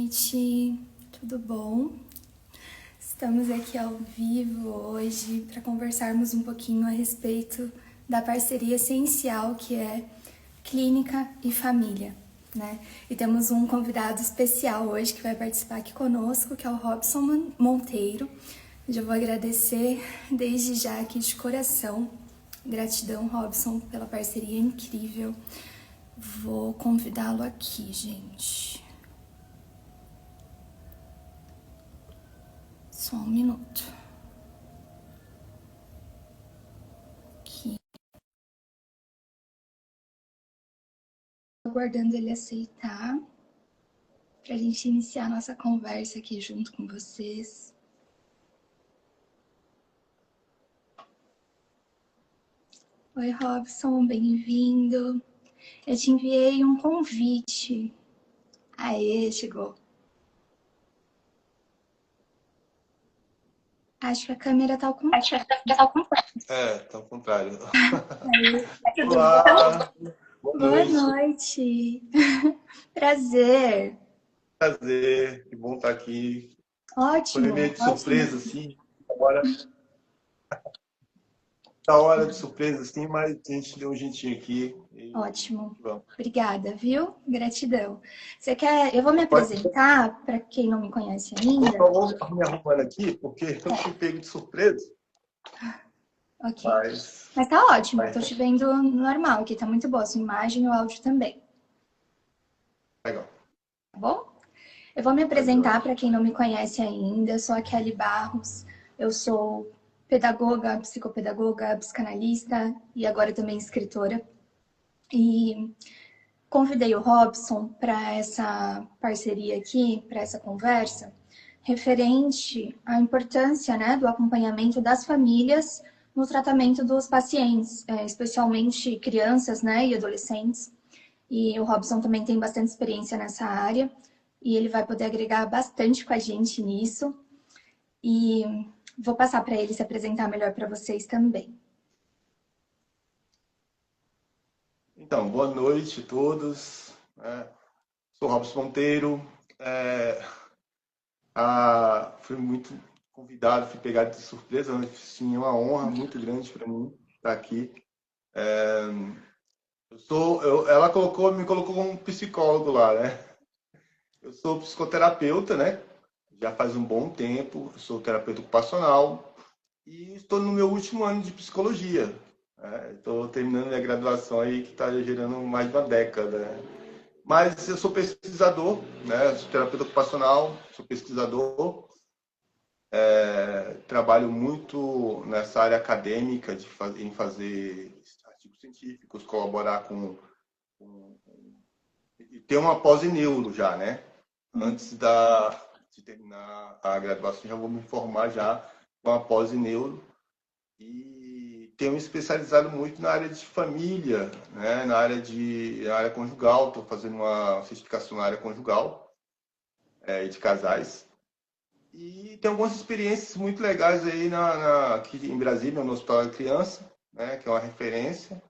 noite, tudo bom? Estamos aqui ao vivo hoje para conversarmos um pouquinho a respeito da parceria essencial que é clínica e família, né? E temos um convidado especial hoje que vai participar aqui conosco, que é o Robson Monteiro. Já vou agradecer desde já aqui de coração. Gratidão, Robson, pela parceria incrível. Vou convidá-lo aqui, gente. Só um minuto. Aqui. Aguardando ele aceitar para a gente iniciar a nossa conversa aqui junto com vocês. Oi, Robson, bem-vindo. Eu te enviei um convite. Aê, chegou. Acho que a câmera tá ao contrário. Tá ao contrário. Tudo Olá! bom? Boa noite. Prazer. Prazer, que bom estar aqui. Ótimo. Foi meio de ótimo. surpresa, assim. Agora tá hora de surpresa, assim, mas a gente deu um jeitinho aqui. Ótimo. Vamos. Obrigada, viu? Gratidão. Você quer... Eu vou me apresentar para quem não me conhece ainda. Por favor, me arrumando aqui, porque eu fui pego de surpresa. Ok. Mas tá ótimo. Estou te vendo normal aqui. Tá muito boa a sua imagem e o áudio também. legal. Tá bom? Eu vou me apresentar para quem não me conhece ainda. Eu sou a Kelly Barros. Eu sou pedagoga, psicopedagoga, psicanalista e agora também escritora. E convidei o Robson para essa parceria aqui, para essa conversa, referente à importância, né, do acompanhamento das famílias no tratamento dos pacientes, especialmente crianças, né, e adolescentes. E o Robson também tem bastante experiência nessa área e ele vai poder agregar bastante com a gente nisso. E vou passar para ele se apresentar melhor para vocês também. Então, boa noite a todos. Sou Robson Monteiro. Fui muito convidado, fui pegado de surpresa. Sim, é uma honra muito grande para mim estar aqui. Ela me colocou como psicólogo lá, né? Eu sou psicoterapeuta, né? Já faz um bom tempo. Eu sou terapeuta ocupacional e estou no meu último ano de psicologia. Estou terminando minha graduação aí, que está gerando mais de uma década. Né? Mas eu sou pesquisador, né? Sou terapeuta ocupacional, sou pesquisador. Trabalho muito nessa área acadêmica em fazer artigos científicos, colaborar com e ter uma pós em neuro já, né? Antes de terminar a graduação, já vou me formar já com a pós em neuro. E tenho me especializado muito na área de família, né? Na área conjugal. Estou fazendo uma certificação na área conjugal e de casais. E tem algumas experiências muito legais aí aqui em Brasília, no Hospital da Criança, né? Que é uma referência.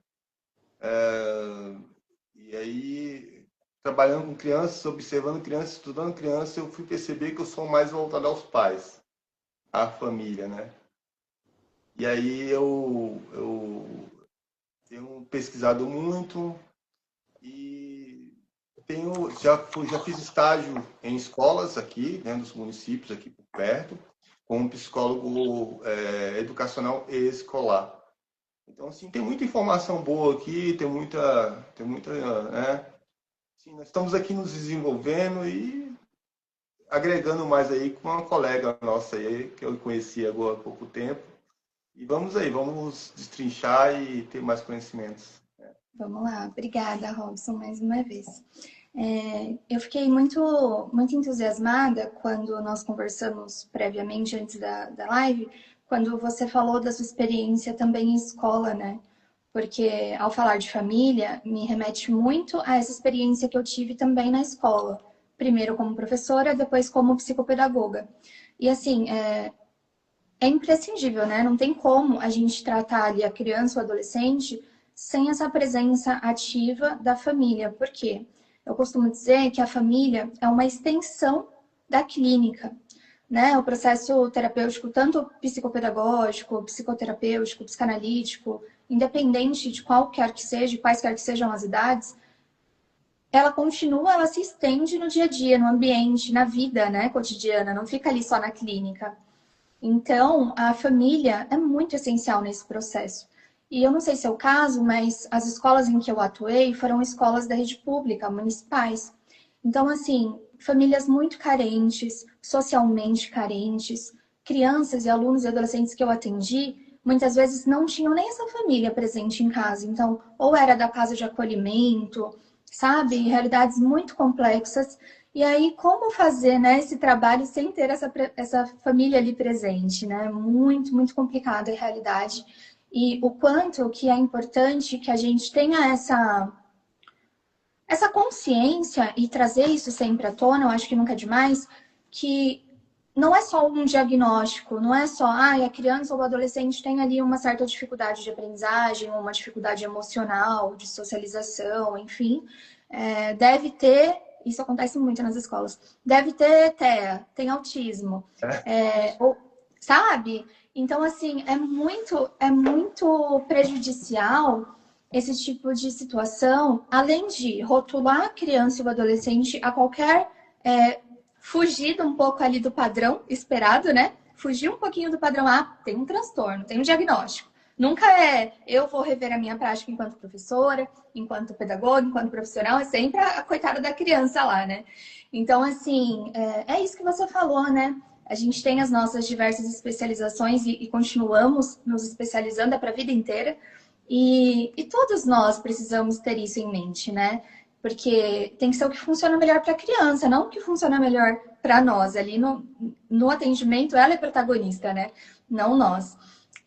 E aí, trabalhando com crianças, observando crianças, estudando crianças, eu fui perceber que eu sou mais voltado aos pais, à família, né? E aí eu tenho pesquisado muito e já fiz estágio em escolas aqui, né, dos municípios aqui por perto, como psicólogo educacional e escolar. Então, assim, tem muita informação boa aqui, né? Sim, nós estamos aqui nos desenvolvendo e agregando mais aí com uma colega nossa aí, que eu conheci agora há pouco tempo. E vamos destrinchar e ter mais conhecimentos. Vamos lá. Obrigada, Robson, mais uma vez. Eu fiquei muito entusiasmada quando nós conversamos previamente, antes da live, quando você falou da sua experiência também em escola, né? Porque ao falar de família, me remete muito a essa experiência que eu tive também na escola. Primeiro como professora, depois como psicopedagoga. E assim, é imprescindível, né? Não tem como a gente tratar ali a criança ou adolescente sem essa presença ativa da família. Por quê? Eu costumo dizer que a família é uma extensão da clínica, né? O processo terapêutico, tanto psicopedagógico, psicoterapêutico, psicanalítico, independente de qual quer que seja, quais quer que sejam as idades, ela continua, ela se estende no dia a dia, no ambiente, na vida, né, cotidiana, não fica ali só na clínica. Então, a família é muito essencial nesse processo. E eu não sei se é o caso, mas as escolas em que eu atuei foram escolas da rede pública, municipais. Então, assim, famílias muito carentes, socialmente carentes, crianças e alunos e adolescentes que eu atendi, muitas vezes não tinham nem essa família presente em casa. Então, ou era da casa de acolhimento, sabe? Realidades muito complexas. E aí, como fazer, né, esse trabalho sem ter essa família ali presente, né? Muito, muito complicada a realidade. E o quanto que é importante que a gente tenha essa consciência e trazer isso sempre à tona, eu acho que nunca é demais, que não é só um diagnóstico, não é só, a criança ou o adolescente tem ali uma certa dificuldade de aprendizagem, ou uma dificuldade emocional, de socialização, enfim. Deve ter, isso acontece muito nas escolas, deve ter TEA, tem autismo, sabe? Então, assim, é muito prejudicial esse tipo de situação, além de rotular a criança e o adolescente a qualquer fugida um pouco ali do padrão esperado, né? Fugir um pouquinho do padrão, tem um transtorno, tem um diagnóstico. Nunca eu vou rever a minha prática enquanto professora, enquanto pedagoga, enquanto profissional, é sempre a coitada da criança lá, né? Então, assim, é isso que você falou, né? A gente tem as nossas diversas especializações e continuamos nos especializando para a vida inteira. E todos nós precisamos ter isso em mente, né? Porque tem que ser o que funciona melhor para a criança, não o que funciona melhor para nós. Ali no atendimento, ela é protagonista, né? Não nós.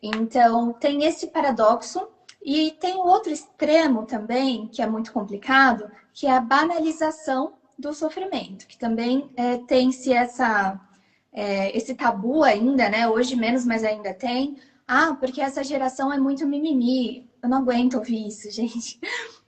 Então, tem esse paradoxo. E tem o outro extremo também, que é muito complicado, que é a banalização do sofrimento, que também tem-se esse tabu ainda, né? Hoje menos, mas ainda tem. Porque essa geração é muito mimimi. Eu não aguento ouvir isso, gente.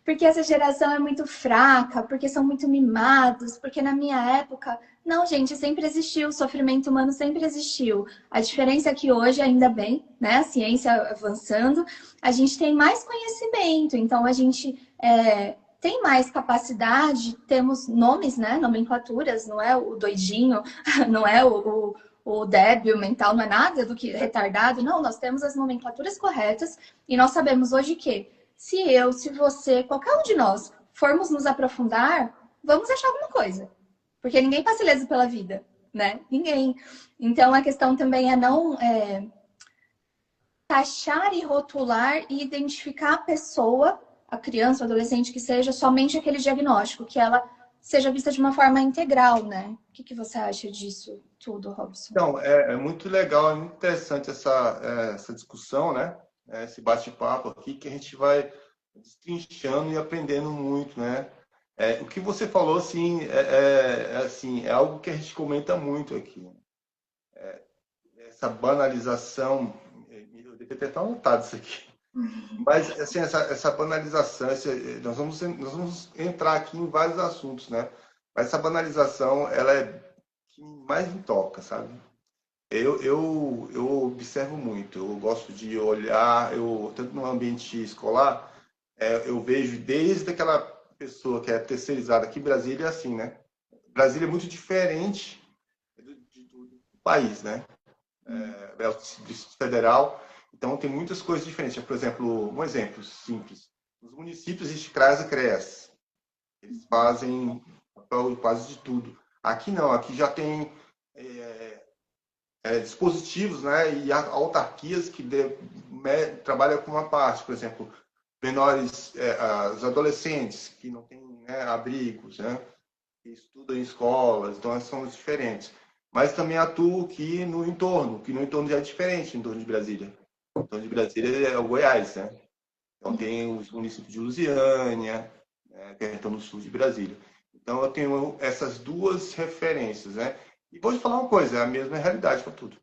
Porque essa geração é muito fraca, porque são muito mimados, porque na minha época. Não, gente, sempre existiu, o sofrimento humano sempre existiu. A diferença é que hoje, ainda bem, né, a ciência avançando, a gente tem mais conhecimento, então a gente tem mais capacidade, temos nomes, né, nomenclaturas, não é o doidinho, não é o débil mental, não é nada do que retardado, não, nós temos as nomenclaturas corretas e nós sabemos hoje que se você, qualquer um de nós, formos nos aprofundar, vamos achar alguma coisa. Porque ninguém passa ileso pela vida, né? Ninguém. Então, a questão também é não taxar e rotular e identificar a pessoa, a criança, o adolescente que seja, somente aquele diagnóstico, que ela seja vista de uma forma integral, né? O que você acha disso tudo, Robson? Então, é muito legal, é muito interessante essa discussão, né? Esse bate-papo aqui que a gente vai destrinchando e aprendendo muito, né? O que você falou, assim, assim, é algo que a gente comenta muito aqui. Essa banalização, eu devia ter até anotado isso aqui. Mas, assim, essa banalização, nós vamos entrar aqui em vários assuntos, né? Mas essa banalização, ela é que mais me toca, sabe? Eu observo muito, eu gosto de olhar, tanto no ambiente escolar, eu vejo desde aquela pessoa que é terceirizada aqui, Brasília é assim, né? Brasília é muito diferente do país, né? É o Distrito Federal, então tem muitas coisas diferentes. Por exemplo, um exemplo simples. Nos municípios existe CRAS e CREAS. Eles fazem quase de tudo. Aqui não, aqui já tem dispositivos, né, e autarquias que trabalham com uma parte, por exemplo, menores, os adolescentes que não têm, né, abrigos, né, que estudam em escolas, então são diferentes. Mas também atuo aqui no entorno, que no entorno já é diferente, no entorno de Brasília. O entorno de Brasília é o Goiás, né? Então tem os municípios de Lusiânia, né, que estão no sul de Brasília. Então eu tenho essas duas referências, né? E vou te falar uma coisa, é a mesma realidade para tudo.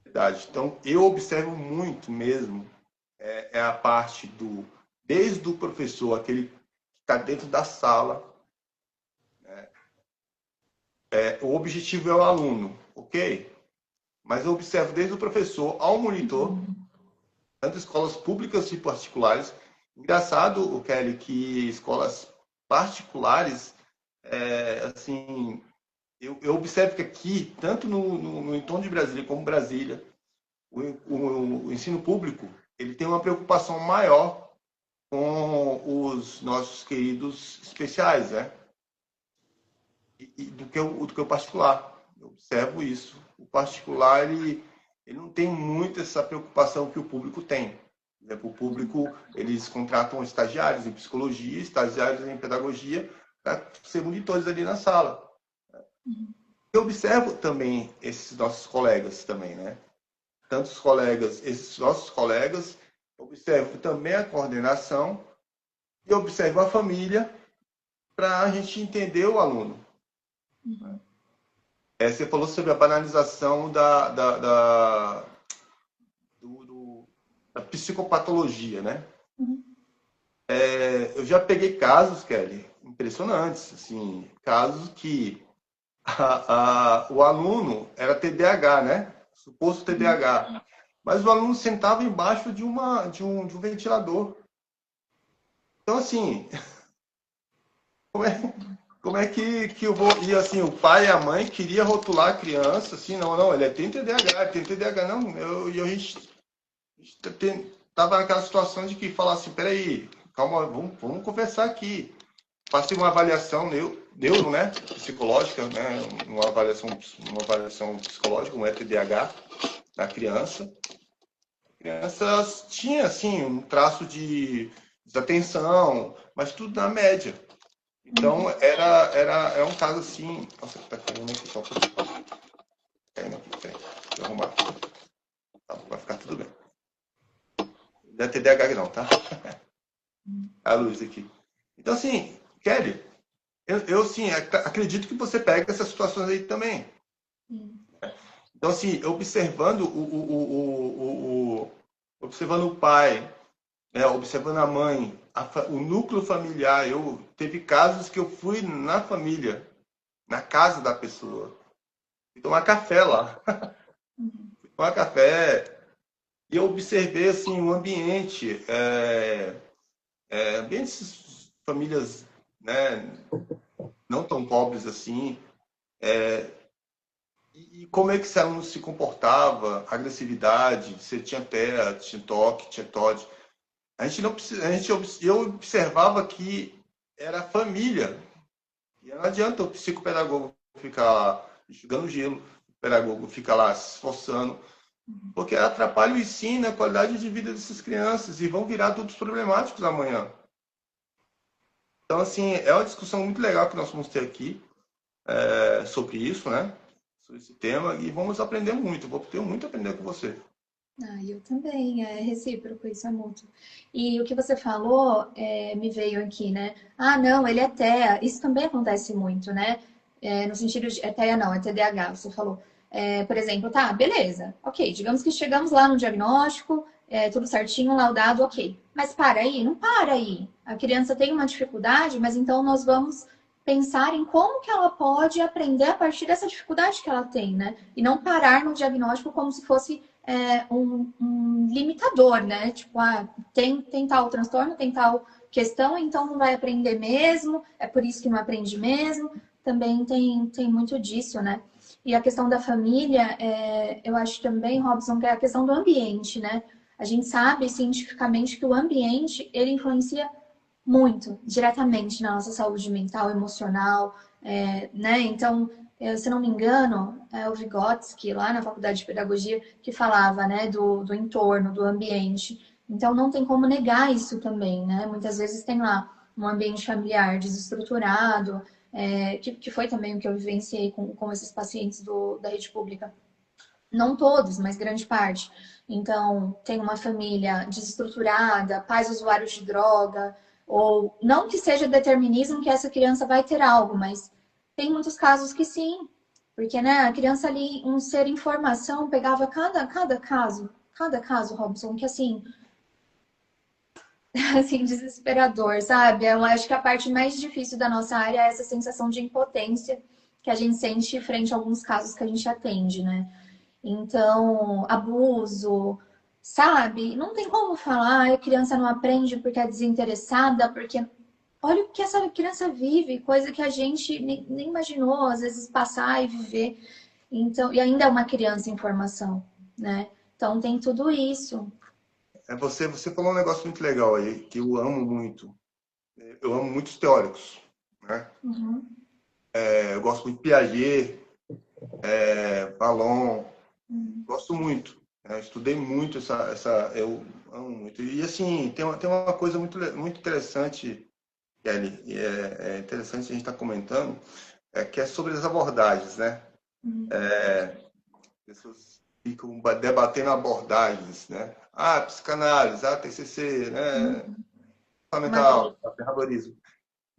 Então, eu observo muito mesmo a parte desde o professor, aquele que está dentro da sala. O objetivo é o aluno, ok? Mas eu observo desde o professor ao monitor, tanto escolas públicas e particulares. Engraçado, o Kelly, que escolas particulares, assim, eu observo que aqui, tanto no entorno de Brasília como Brasília, o ensino público, ele tem uma preocupação maior com os nossos queridos especiais, né? Do que o particular. Eu observo isso. O particular, ele não tem muito essa preocupação que o público tem. Por exemplo, o público, eles contratam estagiários em psicologia, estagiários em pedagogia, para ser monitores ali na sala. Eu observo também esses nossos colegas também, né? Tantos colegas, esses nossos colegas, observo também a coordenação e observo a família para a gente entender o aluno. Você falou sobre a banalização da psicopatologia, né? Eu já peguei casos, Kelly, impressionantes, assim, casos que o aluno era TDAH, né? Suposto TDAH. Mas o aluno sentava embaixo de um ventilador. Então, assim, como é que eu vou... E, assim, o pai e a mãe queria rotular a criança, assim, não, ele tem TDAH, ele tem TDAH. Não, a gente tava naquela situação de que falar assim, peraí, calma, vamos conversar aqui. Passei uma avaliação neuro, né? Psicológica, né? Uma avaliação psicológica, um TDAH na criança. A criança tinha, assim, um traço de desatenção, mas tudo na média. Então, era um caso assim... Nossa, tá caindo aqui, só para caindo aqui, peraí. Deixa eu arrumar. Tá, vai ficar tudo bem. Não é TDAH não, tá? A luz aqui. Então, assim, Kelly, eu sim, acredito que você pega essas situações aí também. Então, assim, observando o pai, né, observando a mãe, o núcleo familiar, teve casos que eu fui na família, na casa da pessoa, fui tomar café lá, fui tomar café, e eu observei, assim, o ambiente, ambientes, famílias, né, não tão pobres assim, e como é que esse aluno se comportava, agressividade, se tinha TEA, tinha toque, tinha TOD. A gente não precisa, eu observava que era a família. E não adianta o psicopedagogo ficar lá enxugando gelo, o pedagogo fica lá se esforçando, porque atrapalha o ensino, a qualidade de vida dessas crianças e vão virar adultos problemáticos amanhã. Então, assim, é uma discussão muito legal que nós vamos ter aqui sobre isso, né? Sobre esse tema, e vamos aprender muito. Vou ter muito a aprender com você. Eu também, é recíproco, isso é mútuo. E o que você falou me veio aqui, né? Ah, não, ele é TEA. Isso também acontece muito, né? No sentido de. É TEA não, é TDAH, você falou. Por exemplo, tá, beleza, ok, digamos que chegamos lá no diagnóstico, tudo certinho, laudado, ok. Mas para aí, não para aí. A criança tem uma dificuldade, mas então nós vamos pensar em como que ela pode aprender a partir dessa dificuldade que ela tem, né? E não parar no diagnóstico como se fosse um limitador, né? Tipo, tem tal transtorno, tem tal questão, então não vai aprender mesmo, é por isso que não aprende mesmo. Também tem muito disso, né? E a questão da família, eu acho também, Robson, que é a questão do ambiente, né? A gente sabe cientificamente que o ambiente, ele influencia muito, diretamente na nossa saúde mental, emocional, né? Então, se não me engano, é o Vygotsky, lá na Faculdade de Pedagogia, que falava, né, do entorno, do ambiente. Então, não tem como negar isso também, né? Muitas vezes tem lá um ambiente familiar desestruturado, que foi também o que eu vivenciei com esses pacientes da rede pública. Não todos, mas grande parte. Então, tem uma família desestruturada, pais usuários de droga, ou não que seja determinismo que essa criança vai ter algo, mas tem muitos casos que sim. Porque, né, a criança ali, um ser em formação, pegava cada caso, Robson, que assim, assim, desesperador, sabe? Eu acho que a parte mais difícil da nossa área é essa sensação de impotência que a gente sente frente a alguns casos que a gente atende, né? Então, abuso, sabe? Não tem como falar, a criança não aprende porque é desinteressada, porque olha o que essa criança vive, coisa que a gente nem imaginou, às vezes, passar e viver. Então, e ainda é uma criança em formação, né? Então tem tudo isso. Você falou um negócio muito legal aí, que eu amo muito. Eu amo muitos teóricos, né? Uhum. Eu gosto muito de Piaget, Valon, Uhum. gosto muito. Né? Estudei muito eu amo muito. E assim, tem uma coisa muito interessante, Kelly, e é interessante a gente estar comentando, que é sobre as abordagens, né? Uhum. Pessoas ficam debatendo abordagens, né? Ah, psicanálise, TCC, né? Uhum. Fundamental, Madeira. terrorismo.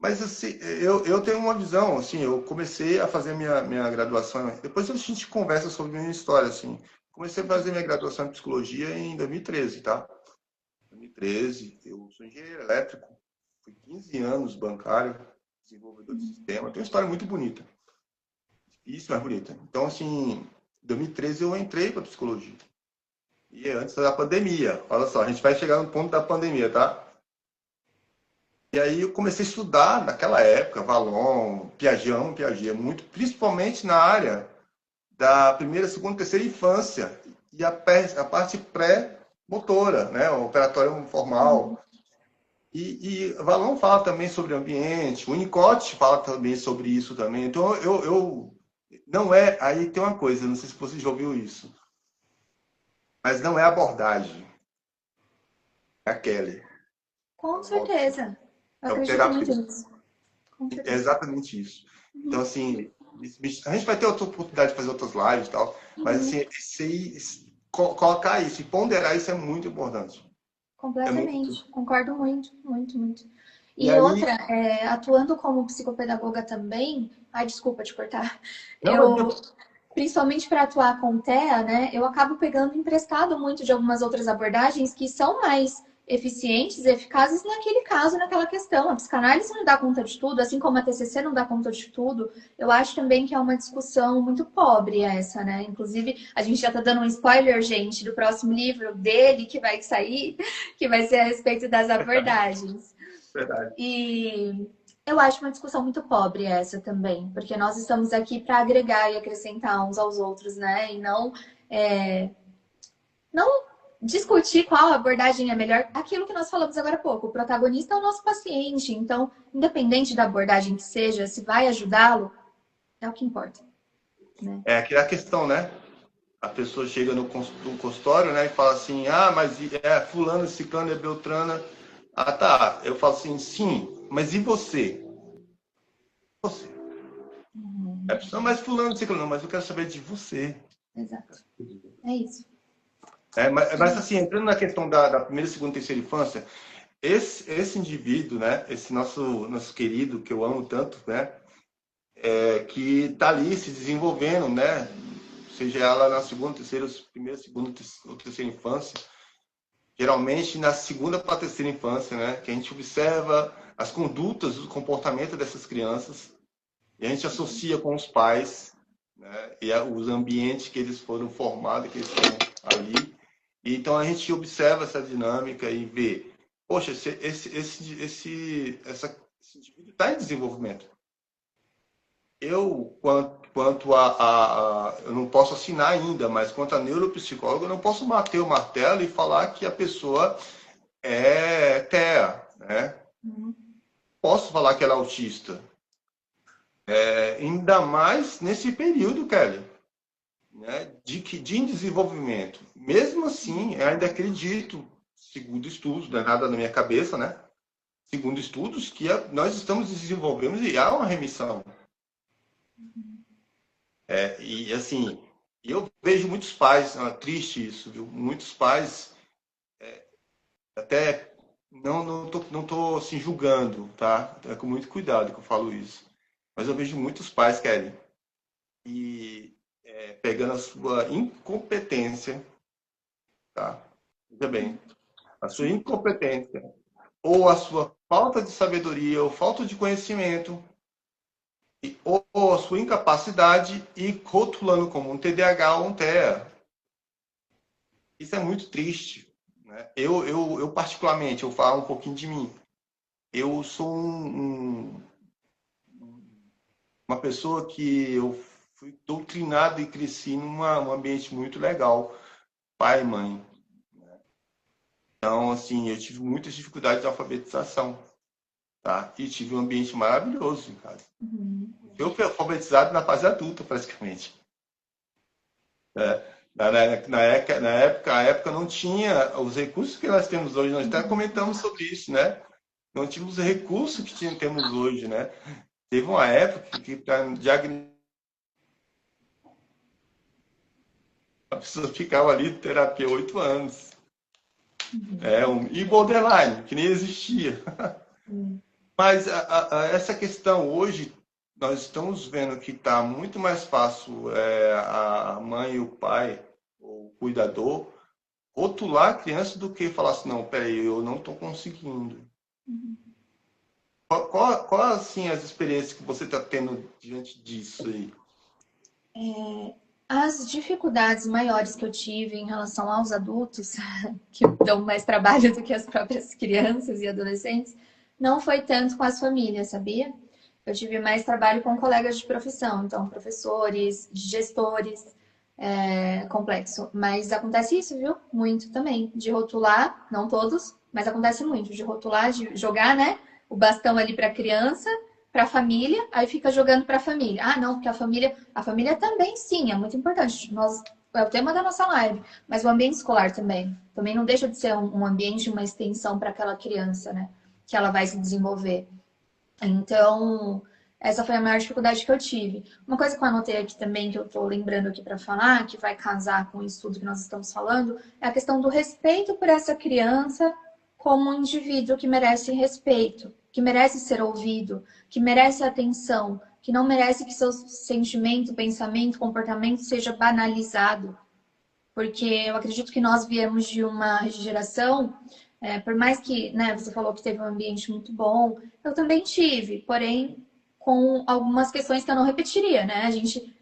Mas assim, eu tenho uma visão, assim, eu comecei a fazer minha graduação, depois a gente conversa sobre a minha história, assim. Comecei a fazer minha graduação em psicologia em 2013, tá? 2013, eu sou engenheiro elétrico, fui 15 anos bancário, desenvolvedor de sistema, tem uma história muito bonita, difícil, mas bonita. Então, assim, em 2013 eu entrei para psicologia. E é antes da pandemia. Olha só, a gente vai chegar no ponto da pandemia, tá? E aí eu comecei a estudar naquela época, Valon, Piaget muito, principalmente na área da primeira, segunda, terceira infância e a parte pré-motora, né, o operatório formal. E Valon fala também sobre ambiente, o Winnicott fala também sobre isso também. Então não é, aí tem uma coisa, não sei se você já ouviu isso, mas não é abordagem, é a Kelly, Com certeza. Eu é o acredito muito terapeuta. nisso. Com É certeza. exatamente isso. Então, assim, a gente vai ter outra oportunidade de fazer outras lives e tal, mas, Uhum. assim, colocar isso e ponderar isso é muito importante. É muito Completamente. importante. Concordo muito, muito, muito. E E aí, outra, atuando como psicopedagoga também, ai, desculpa te cortar, não, mas eu, principalmente para atuar com TEA, né, eu acabo pegando emprestado muito de algumas outras abordagens que são mais eficientes e eficazes naquele caso, naquela questão. A psicanálise não dá conta de tudo, assim como a TCC não dá conta de tudo. Eu acho também que é uma discussão muito pobre essa, né? Inclusive, a gente já tá dando um spoiler, gente, do próximo livro dele que vai sair, que vai ser a respeito das abordagens. verdade. E eu acho uma discussão muito pobre essa também, porque nós estamos aqui para agregar e acrescentar uns aos outros, né? E é, não discutir qual abordagem é melhor. Aquilo que nós falamos agora há pouco, o protagonista é o nosso paciente, então, independente da abordagem que seja, se vai ajudá-lo, é o que importa, né? É aquela questão, né? A pessoa chega no consultório, né, e fala assim, ah, mas fulano, ciclano, é beltrana. Ah, tá. Eu falo assim, sim, mas e você? Você. É, Uhum. não, mas fulano, ciclano, não, mas eu quero saber de você. Exato. É isso. Mas, assim, entrando na questão da primeira, segunda, terceira infância, esse indivíduo, né, esse nosso querido, que eu amo tanto, né, que está ali se desenvolvendo, né, seja ela na segunda, terceira, primeira, segunda ou terceira infância, geralmente na segunda para a terceira infância, né, que a gente observa as condutas, o comportamento dessas crianças, e a gente associa com os pais, né, e os ambientes que eles foram formados, que eles estão ali. E então a gente observa essa dinâmica e vê, poxa, esse indivíduo está em desenvolvimento. Eu não posso assinar ainda, mas quanto a neuropsicólogo, eu não posso bater o martelo e falar que a pessoa é TEA, né? Uhum. Posso falar que ela é autista. Ainda mais nesse período, Kelly, né? De desenvolvimento. Mesmo assim, eu ainda acredito, segundo estudos, não é nada na minha cabeça, né? Segundo estudos, que nós estamos desenvolvendo e há uma remissão. E assim, eu vejo muitos pais, triste isso, viu? Muitos pais, até não tô assim, julgando, tá? É com muito cuidado que eu falo isso. Mas eu vejo muitos pais, Kelly, e pegando a sua incompetência, tá? Veja bem, a sua incompetência. ou a sua falta de sabedoria, ou falta de conhecimento, ou a sua incapacidade e rotulando como um TDAH ou um TEA. Isso é muito triste, né? Eu particularmente, eu falo um pouquinho de mim. Eu sou uma pessoa que eu fui doutrinado e cresci num ambiente muito legal, pai e mãe. Então, assim, eu tive muitas dificuldades de alfabetização, tá? E tive um ambiente maravilhoso em casa. Uhum. Eu fui alfabetizado na fase adulta, praticamente. Né? Na época não tinha os recursos que nós temos hoje. Nós até comentamos sobre isso, né? Não tínhamos os recursos que temos hoje, né? Teve uma época que para diagnosticar a pessoa ficava ali de terapia 8 anos. E borderline, que nem existia. Uhum. Mas essa questão hoje, nós estamos vendo que está muito mais fácil a mãe e o pai, o cuidador, rotular a criança do que falar assim, não, peraí, eu não estou conseguindo. Qual, assim, as experiências que você está tendo diante disso aí? As dificuldades maiores que eu tive em relação aos adultos, que dão mais trabalho do que as próprias crianças e adolescentes, não foi tanto com as famílias, sabia? Eu tive mais trabalho com colegas de profissão, então professores, gestores, complexo. Mas acontece isso, viu? Muito também, de rotular, não todos, mas acontece muito, de rotular, de jogar, né, o bastão ali para a criança, para a família, aí fica jogando para a família. Ah, não, porque a família também sim, é muito importante. Nós, é o tema da nossa live, mas o ambiente escolar também. Também não deixa de ser um ambiente, uma extensão para aquela criança, né? Que ela vai se desenvolver. Então, essa foi a maior dificuldade que eu tive. Uma coisa que eu anotei aqui também, que eu estou lembrando aqui para falar, que vai casar com o estudo que nós estamos falando, é a questão do respeito por essa criança como um indivíduo que merece respeito, que merece ser ouvido, que merece atenção, que não merece que seu sentimento, pensamento, comportamento seja banalizado. Porque eu acredito que nós viemos de uma geração, por mais que, né, você falou que teve um ambiente muito bom, eu também tive, porém com algumas questões que eu não repetiria, né? A gente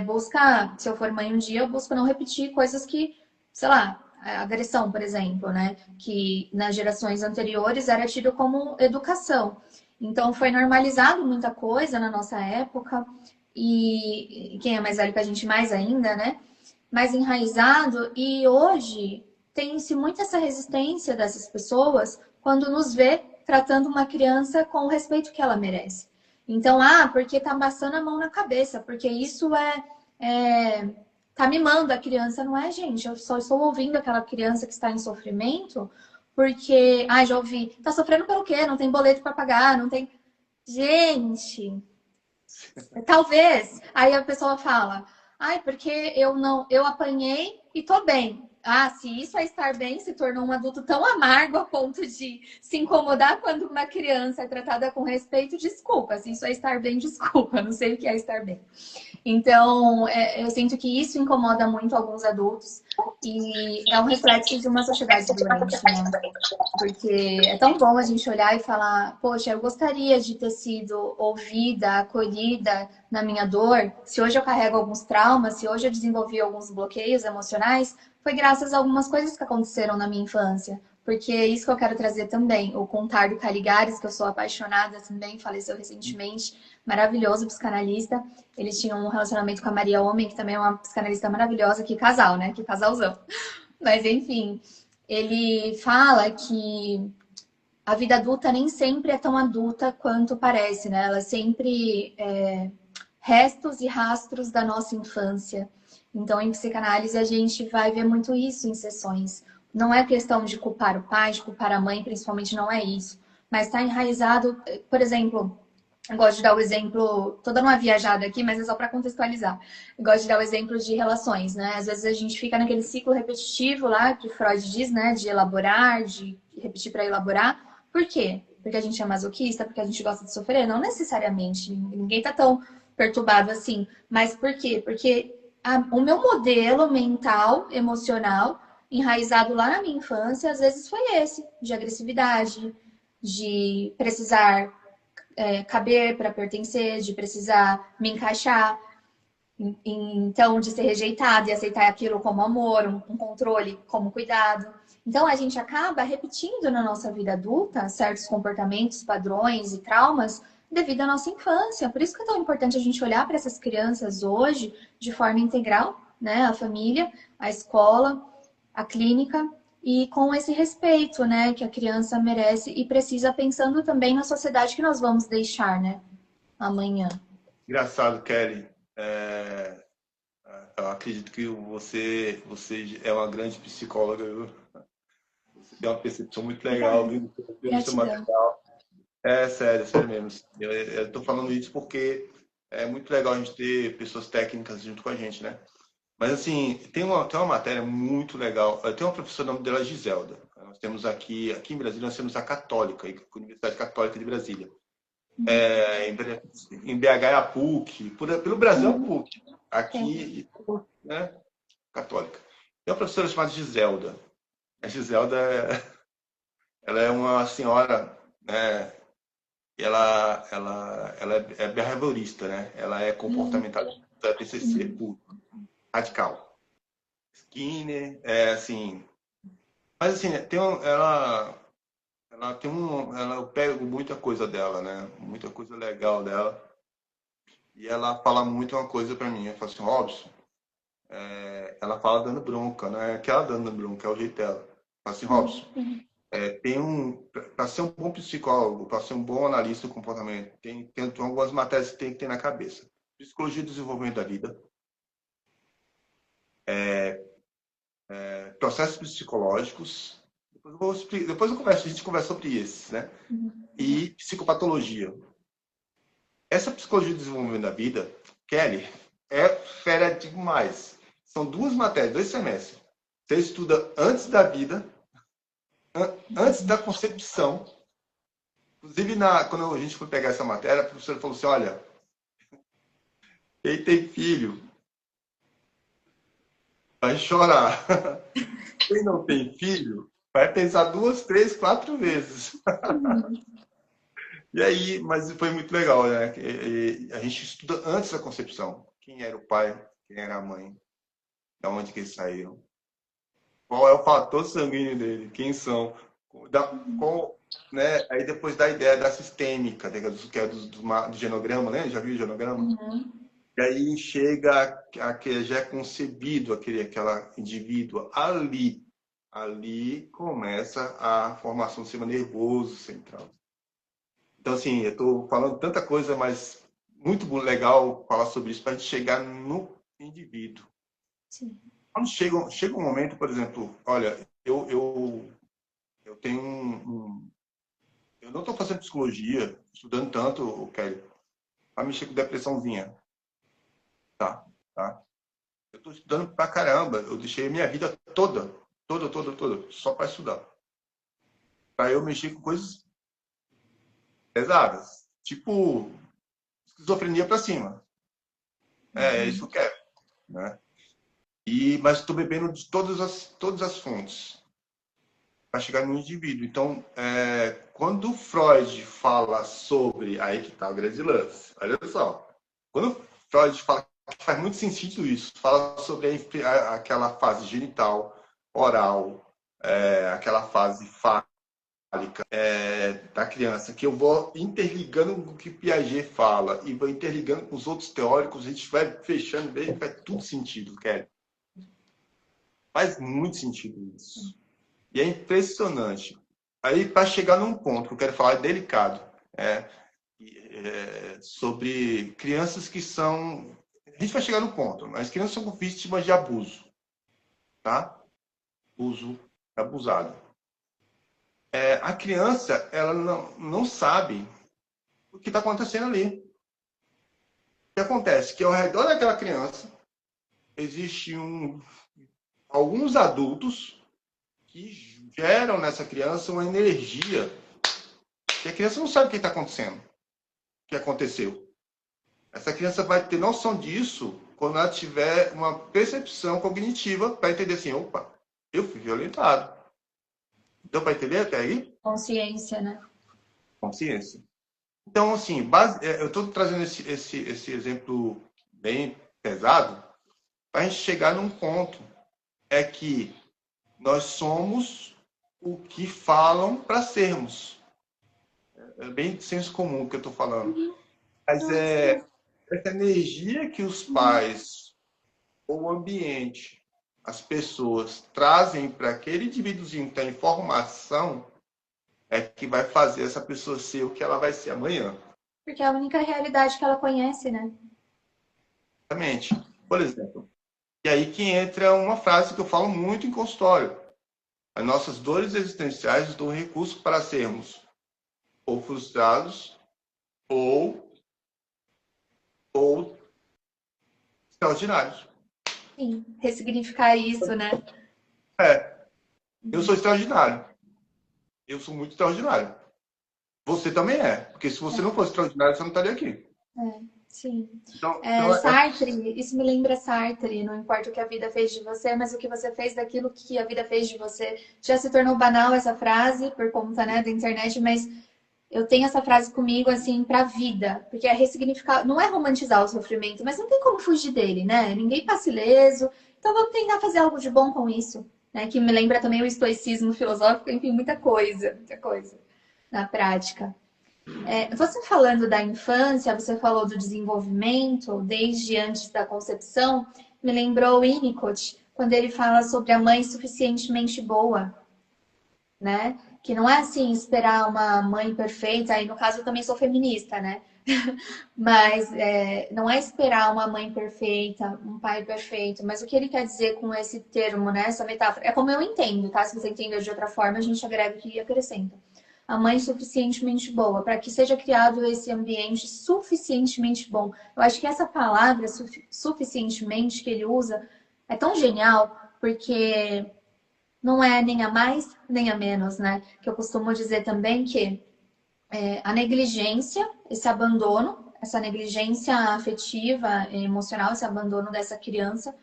busca, se eu for mãe um dia, eu busco não repetir coisas que, sei lá, agressão, por exemplo, né? Que nas gerações anteriores era tido como educação. Então foi normalizado muita coisa na nossa época, e quem é mais velho que a gente mais ainda, né? Mais enraizado, e hoje tem-se muito essa resistência dessas pessoas quando nos vê tratando uma criança com o respeito que ela merece. Então, porque tá passando a mão na cabeça, porque isso tá mimando a criança, não é, gente? Eu só estou ouvindo aquela criança que está em sofrimento porque, já ouvi, tá sofrendo pelo quê? Não tem boleto para pagar, não tem. Gente, talvez. Aí a pessoa fala, porque eu apanhei e tô bem. Se isso é estar bem, se tornou um adulto tão amargo a ponto de se incomodar quando uma criança é tratada com respeito, desculpa. Se isso é estar bem, desculpa. Não sei o que é estar bem. Então, eu sinto que isso incomoda muito alguns adultos e é um reflexo de uma sociedade doente, né? Porque é tão bom a gente olhar e falar, poxa, eu gostaria de ter sido ouvida, acolhida na minha dor. Se hoje eu carrego alguns traumas, se hoje eu desenvolvi alguns bloqueios emocionais, foi graças a algumas coisas que aconteceram na minha infância. Porque é isso que eu quero trazer também. O Contar do Caligares, que eu sou apaixonada também, faleceu recentemente, maravilhoso psicanalista. Eles tinham um relacionamento com a Maria Homem, que também é uma psicanalista maravilhosa, que casal, né? Que casalzão. Mas enfim, ele fala que a vida adulta nem sempre é tão adulta quanto parece, né? Ela sempre restos e rastros da nossa infância. Então, em psicanálise, a gente vai ver muito isso em sessões. Não é questão de culpar o pai, de culpar a mãe, principalmente não é isso. Mas está enraizado, por exemplo, eu gosto de dar o exemplo, tô dando uma viajada aqui, mas é só para contextualizar. Eu gosto de dar o exemplo de relações, né? Às vezes a gente fica naquele ciclo repetitivo lá, que Freud diz, né? De elaborar, de repetir para elaborar. Por quê? Porque a gente é masoquista, porque a gente gosta de sofrer? Não necessariamente. Ninguém tá tão perturbado assim. Mas por quê? Porque o meu modelo mental, emocional, enraizado lá na minha infância, às vezes foi esse, de agressividade, de precisar caber para pertencer, de precisar me encaixar, então de ser rejeitado e aceitar aquilo como amor, um controle como cuidado. Então a gente acaba repetindo na nossa vida adulta certos comportamentos, padrões e traumas devido à nossa infância. Por isso que é tão importante a gente olhar para essas crianças hoje de forma integral, né? A família, a escola, a clínica e com esse respeito, né, que a criança merece e precisa, pensando também na sociedade que nós vamos deixar, né, amanhã. Engraçado, Kelly. Eu acredito que você é uma grande psicóloga, viu? Você tem uma percepção muito legal, Obrigada. viu? Pelo seu Gratidão. material. É sério mesmo. Eu tô falando isso porque é muito legal a gente ter pessoas técnicas junto com a gente, né? Mas, assim, tem uma matéria muito legal. Eu tenho uma professora, o nome dela é Giselda. Nós temos aqui em Brasília, nós temos a Católica, a Universidade Católica de Brasília. Em BH é a PUC, pelo Brasil é a Uhum. PUC. Aqui, né, Católica. Tem uma professora chamada Giselda. A Giselda, ela é uma senhora, né, ela é behaviorista, né? Ela é comportamentalista, TCC, puro, radical. Skinner, assim. Mas assim, eu pego muita coisa dela, né? Muita coisa legal dela. E ela fala muito uma coisa pra mim. Ela fala assim, Robson, ela fala dando bronca, né? Que ela dando bronca, é o jeito dela. Fala assim, Robson, para ser um bom psicólogo, para ser um bom analista do comportamento, tem algumas matérias que tem que ter na cabeça. Psicologia do desenvolvimento da vida, processos psicológicos, depois a gente conversa sobre esses, né? E psicopatologia. Essa psicologia do desenvolvimento da vida, Kelly, é fera demais. São 2 matérias, 2 semestres. Você estuda antes da vida, antes da concepção. Inclusive, quando a gente foi pegar essa matéria, a professora falou assim, olha, quem tem filho vai chorar. Quem não tem filho vai pensar 2, 3, 4 vezes. E aí, mas foi muito legal, né? A gente estuda antes da concepção. Quem era o pai, quem era a mãe, de onde que eles saíram, qual é o fator sanguíneo dele, quem são, né? Aí depois da ideia da sistêmica, né? Que é do genograma, né? Já viu o genograma? E aí chega a que já é concebido aquele indivíduo ali começa a formação do sistema nervoso central. Então, assim, eu estou falando tanta coisa, mas muito legal falar sobre isso para a gente chegar no indivíduo. Sim. Quando chega um momento, por exemplo, olha, eu tenho eu não estou fazendo psicologia, estudando tanto, Kelly, para mexer com depressãozinha. Tá? Eu estou estudando pra caramba. Eu deixei a minha vida toda, só para estudar. Para eu mexer com coisas pesadas. Tipo, esquizofrenia para cima. É isso que eu quero. Né? Mas estou bebendo de todas as fontes para chegar no indivíduo. Então, quando Freud fala sobre... Aí que está o grande lance. Olha só. Quando Freud fala que faz muito sentido isso, fala sobre aquela fase genital, oral, aquela fase fálica da criança, que eu vou interligando com o que Piaget fala e vou interligando com os outros teóricos, a gente vai fechando bem, faz tudo sentido, Kelly. Faz muito sentido isso. E é impressionante. Aí, para chegar num ponto que eu quero falar delicado, sobre crianças que são... A gente vai chegar no ponto, mas crianças são vítimas de abuso, tá? Uso abusado. A criança, ela não sabe o que está acontecendo ali. O que acontece? Que ao redor daquela criança, existem alguns adultos que geram nessa criança uma energia que a criança não sabe o que está acontecendo, o que aconteceu. Essa criança vai ter noção disso quando ela tiver uma percepção cognitiva para entender assim, opa, eu fui violentado. Deu para entender até aí? Consciência, né? consciência. Então, assim, eu estou trazendo esse exemplo bem pesado para a gente chegar num ponto. É que nós somos o que falam para sermos. É bem de senso comum que eu estou falando. Uhum. Mas Não, sim. essa energia que os Uhum. pais, o ambiente, as pessoas trazem para aquele indivíduozinho que está em formação é que vai fazer essa pessoa ser o que ela vai ser amanhã. Porque é a única realidade que ela conhece, né? Exatamente. Por exemplo, e aí que entra uma frase que eu falo muito em consultório. As nossas dores existenciais nos dão recurso para sermos ou frustrados ou, ou extraordinários. Sim, ressignificar isso, né? É, eu sou Uhum. extraordinário. Eu sou muito extraordinário. Você também é. Porque se você não É, fosse extraordinário, você não estaria aqui. sim. Então Sartre, isso me lembra Sartre, não importa o que a vida fez de você, mas o que você fez daquilo que a vida fez de você. Já se tornou banal essa frase por conta, né, da internet, mas eu tenho essa frase comigo, assim, pra vida. Porque é ressignificar, não é romantizar o sofrimento, mas não tem como fugir dele, né? Ninguém passa ileso. Então vamos tentar fazer algo de bom com isso, né? Que me lembra também o estoicismo filosófico, enfim, muita coisa na prática. Você falando da infância, você falou do desenvolvimento, desde antes da concepção, me lembrou o Winnicott, quando ele fala sobre a mãe suficientemente boa, né? Que não é assim esperar uma mãe perfeita, aí no caso eu também sou feminista, né? Mas não é esperar uma mãe perfeita, um pai perfeito, mas o que ele quer dizer com esse termo, né? Essa metáfora, é como eu entendo, tá? Se você entender de outra forma, a gente agrega aqui e acrescenta. A mãe suficientemente boa, para que seja criado esse ambiente suficientemente bom. Eu acho que essa palavra, suficientemente, que ele usa, é tão genial, porque não é nem a mais nem a menos, né? Que eu costumo dizer também que a negligência, esse abandono, essa negligência afetiva, emocional, esse abandono dessa criança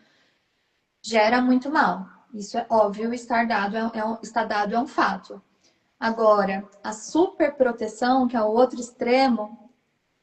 gera muito mal. Isso é óbvio, está dado, é um fato. Agora, a superproteção, que é o outro extremo,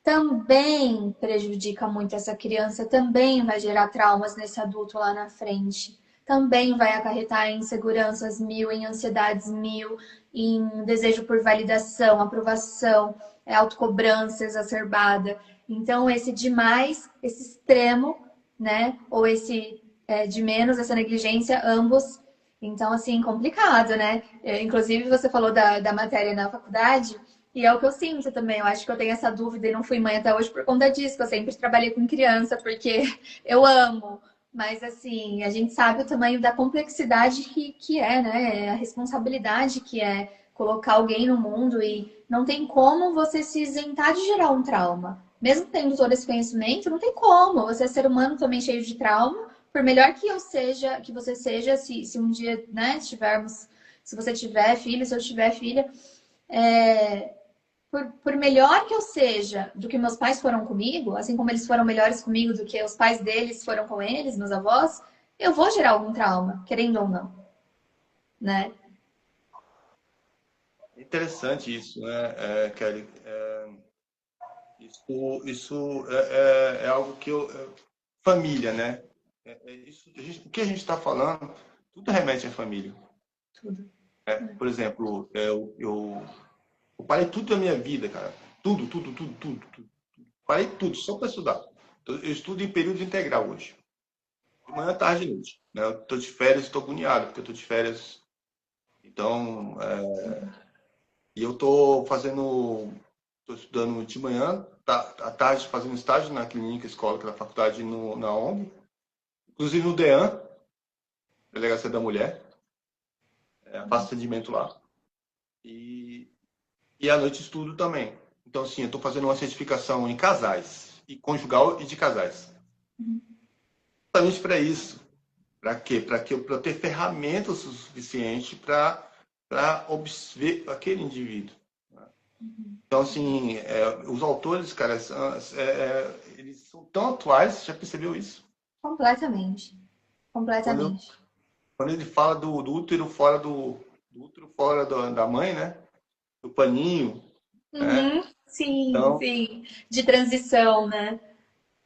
também prejudica muito essa criança, também vai gerar traumas nesse adulto lá na frente. Também vai acarretar em inseguranças mil, em ansiedades mil, em desejo por validação, aprovação, autocobrança exacerbada. Então, esse demais, esse extremo, né? Ou esse de menos, essa negligência, ambos. Então, assim, complicado, né? Inclusive, você falou da matéria na faculdade. E é o que eu sinto também. Eu acho que eu tenho essa dúvida e não fui mãe até hoje por conta disso, que eu sempre trabalhei com criança, porque eu amo. Mas, assim, a gente sabe o tamanho da complexidade que é, né? A responsabilidade que é colocar alguém no mundo e não tem como você se isentar de gerar um trauma. Mesmo tendo todo esse conhecimento, não tem como. Você é ser humano também cheio de trauma. Por melhor que eu seja, que você seja, se um dia, né, tivermos, se você tiver filho, se eu tiver filha, é, por melhor que eu seja do que meus pais foram comigo, assim como eles foram melhores comigo do que os pais deles foram com eles, meus avós, eu vou gerar algum trauma, querendo ou não, né? interessante isso, né, Kelly? Isso é algo que família, né? O que a gente está falando, tudo remete à família. Tudo. Por exemplo, eu parei tudo da minha vida, cara. Tudo. Parei tudo, só para estudar. Eu estudo em período integral hoje. De manhã, tarde e noite. Né? Eu estou de férias, estou agoniado, porque eu estou de férias. Então, e eu estou fazendo, estou estudando de manhã, à tarde fazendo estágio na clínica, escola, na faculdade, na ONG. Inclusive no DEAN, Delegacia da Mulher, faço atendimento lá. E, e à noite estudo também. Então, assim, eu estou fazendo uma certificação em casais, e conjugal e de casais. Uhum. Justamente para isso. Para quê? Para ter ferramentas o suficiente para observar aquele indivíduo. Então, assim, os autores, cara, eles são tão atuais, você já percebeu isso? Completamente. Quando, eu, Completamente. quando ele fala do útero fora da mãe, né? Do paninho. né? Uhum. Sim, Então, sim. De transição, né?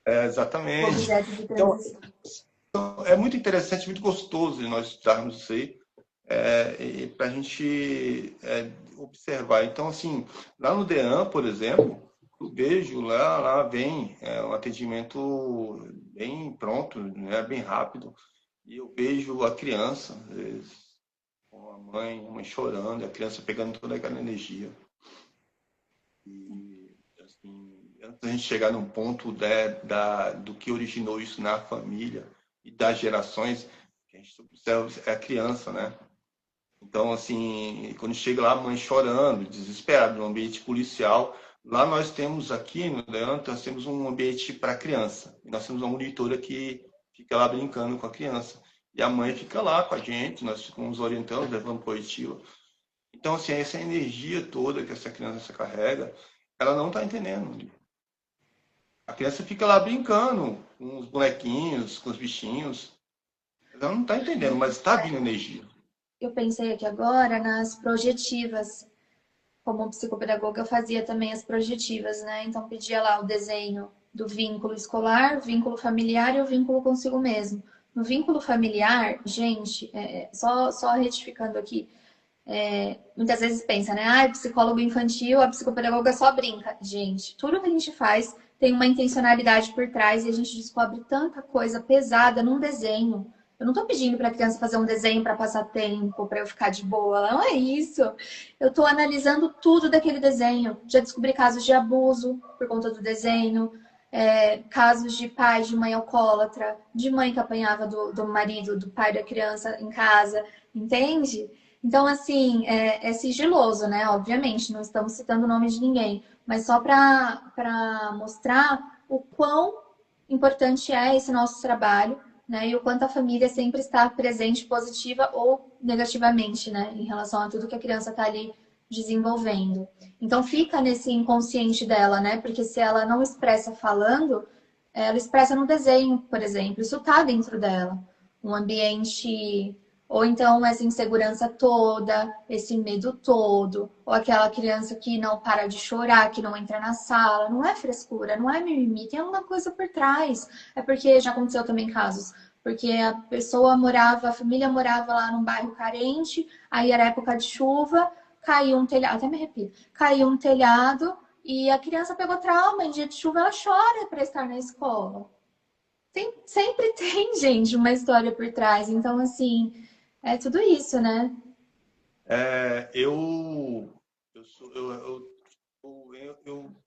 O exatamente. objeto de Então, transição. é muito interessante, muito gostoso nós estudarmos isso aí, para a gente observar. Então, assim, lá no DEAN, por exemplo, eu vejo lá vem um atendimento bem pronto, né, bem rápido, e eu vejo a criança, às vezes, com a mãe chorando, a criança pegando toda aquela energia. E, assim, antes da gente chegar num ponto do que originou isso na família e das gerações, que a gente observa é a criança, né? Então, assim, quando chega lá, a mãe chorando, desesperada, no ambiente policial, lá nós temos aqui no Leandro, nós temos um ambiente para criança. E nós temos uma monitora que fica lá brincando com a criança. E a mãe fica lá com a gente, nós ficamos orientando, levando positiva. Então, assim, essa energia toda que essa criança carrega, ela não está entendendo. A criança fica lá brincando com os bonequinhos, com os bichinhos. Ela não está entendendo, mas está vindo energia. Eu pensei aqui agora nas projetivas. Como psicopedagoga, eu fazia também as projetivas, né? Então, pedia lá o desenho do vínculo escolar, vínculo familiar e o vínculo consigo mesmo. No vínculo familiar, gente, só retificando aqui, muitas vezes pensa, né? Ah, psicólogo infantil, a psicopedagoga só brinca. Gente, tudo que a gente faz tem uma intencionalidade por trás e a gente descobre tanta coisa pesada num desenho. Eu não tô pedindo para a criança fazer um desenho para passar tempo, para eu ficar de boa. Não é isso. Eu tô analisando tudo daquele desenho. Já descobri casos de abuso por conta do desenho, casos de pai, de mãe alcoólatra, de mãe que apanhava do marido, do pai da criança em casa, entende? Então, assim, é sigiloso, né? Obviamente, não estamos citando o nome de ninguém, mas só para mostrar o quão importante é esse nosso trabalho, né? E o quanto a família sempre está presente positiva ou negativamente, né? Em relação a tudo que a criança está ali desenvolvendo. Então, fica nesse inconsciente dela, né? Porque se ela não expressa falando, ela expressa no desenho, por exemplo. Isso está dentro dela. Um ambiente ou então essa insegurança toda, esse medo todo, ou aquela criança que não para de chorar, que não entra na sala, não é frescura, não é mimimi, tem alguma coisa por trás. É porque já aconteceu também casos, porque a pessoa morava, a família morava lá num bairro carente, aí era época de chuva, caiu um telhado, até me arrepio, caiu um telhado e a criança pegou trauma, em dia de chuva ela chora para estar na escola. Sempre tem, gente, uma história por trás. Então, assim, é tudo isso, né? É, eu, sou, eu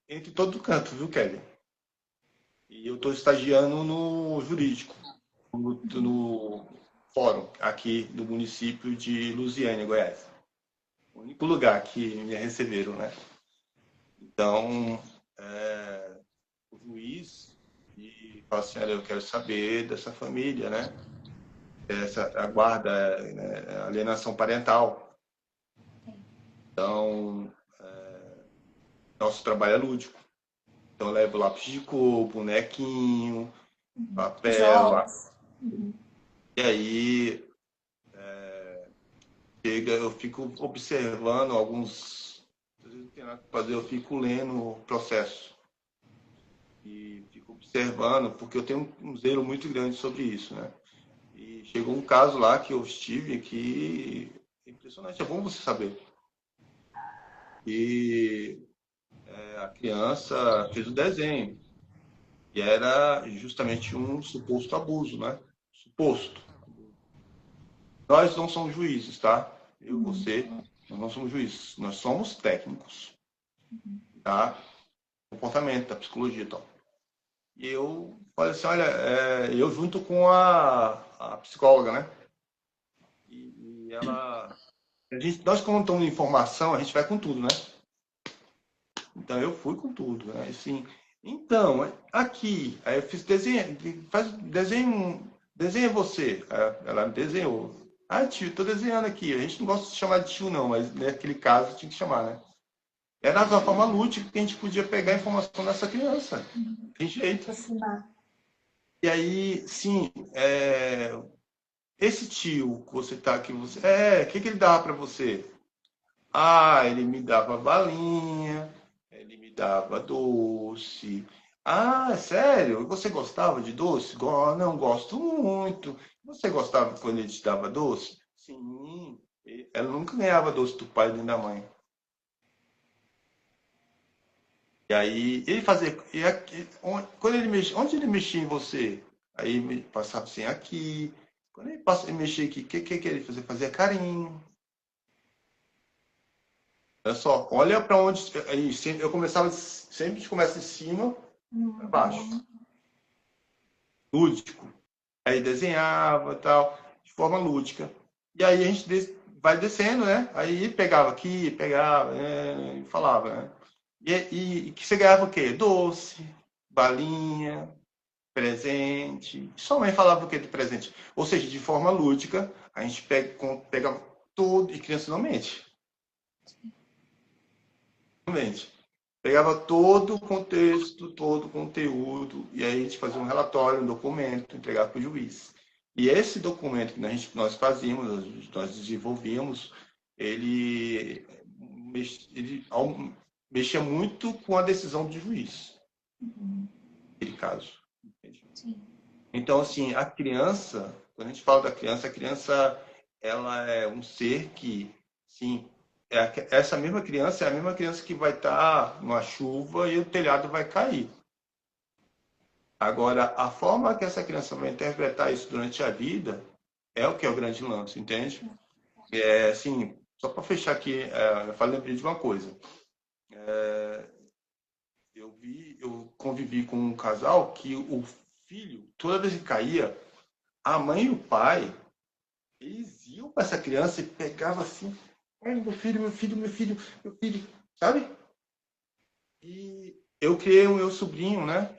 entro em todo canto, viu, Kelly? E eu estou estagiando no jurídico, no fórum aqui do município de Lusiânia, Goiás. O único lugar que me receberam, né? Então, o juiz e fala assim, olha, eu quero saber dessa família, né? Essa a guarda, né? A alienação parental. Então, nosso trabalho é lúdico. Então, eu levo lápis de cor, bonequinho, papel, Jogos. e aí chega, eu fico observando alguns. Às vezes não tem nada para fazer, eu fico lendo o processo. E fico observando, porque eu tenho um zelo muito grande sobre isso, né? E chegou um caso lá que eu estive que é impressionante, é bom você saber. E a criança fez o desenho, e era justamente um suposto abuso, né? Suposto. Nós não somos juízes, tá? Eu, você, nós não somos juízes, nós somos técnicos, tá? Comportamento, da psicologia e tal. E eu falei assim, olha, eu junto com a psicóloga, né? E ela, nós como estamos em formação, a gente vai com tudo, né? Então eu fui com tudo, né? Assim, então, aqui, aí eu fiz desenho, faz desenho, desenha você. Ela me desenhou. Ah, tio, tô desenhando aqui. A gente não gosta de chamar de tio, não, mas naquele caso tinha que chamar, né? Era uma forma lúdica que a gente podia pegar a informação dessa criança. Tem jeito. Aproximar. E aí, sim, esse tio que você tá aqui, o que ele dava para você? Ah, ele me dava balinha, dava doce. Ah, sério? Você gostava de doce? Não, gosto muito. Você gostava quando ele te dava doce? Sim. Ela nunca ganhava doce do pai nem da mãe. E aí ele fazia. Quando ele mexia, onde ele mexia em você? Aí passava assim aqui. Quando ele mexia aqui, o que ele fazia? Fazia carinho. Olha só, olha para onde. Aí, eu começava, sempre a gente começa de cima para baixo. Uhum. Lúdico. Aí desenhava tal, de forma lúdica. E aí a gente vai descendo, né? Aí pegava aqui, pegava, né? E falava, né? E que você ganhava o quê? Doce, balinha, presente. Sua mãe falava o quê de presente? Ou seja, de forma lúdica, a gente pegava todo, e criança não mente. Não mente. Pegava todo o contexto, todo o conteúdo, e aí a gente fazia um relatório, um documento, entregava para o juiz. E esse documento que nós fazíamos, nós desenvolvíamos, ele, ele mexia muito com a decisão do juiz, Uhum. naquele caso. Sim. Então, assim, a criança, quando a gente fala da criança, a criança, ela é um ser que, sim, essa mesma criança é a mesma criança que vai estar numa chuva e o telhado vai cair. Agora, a forma que essa criança vai interpretar isso durante a vida é o que é o grande lance, entende? É, assim, só para fechar aqui, eu lembrei de uma coisa. Eu convivi com um casal que o filho, toda vez que caía, a mãe e o pai, eles iam para essa criança e pegavam assim, ai, meu filho, meu filho, meu filho, meu filho, sabe? E eu criei o meu sobrinho, né?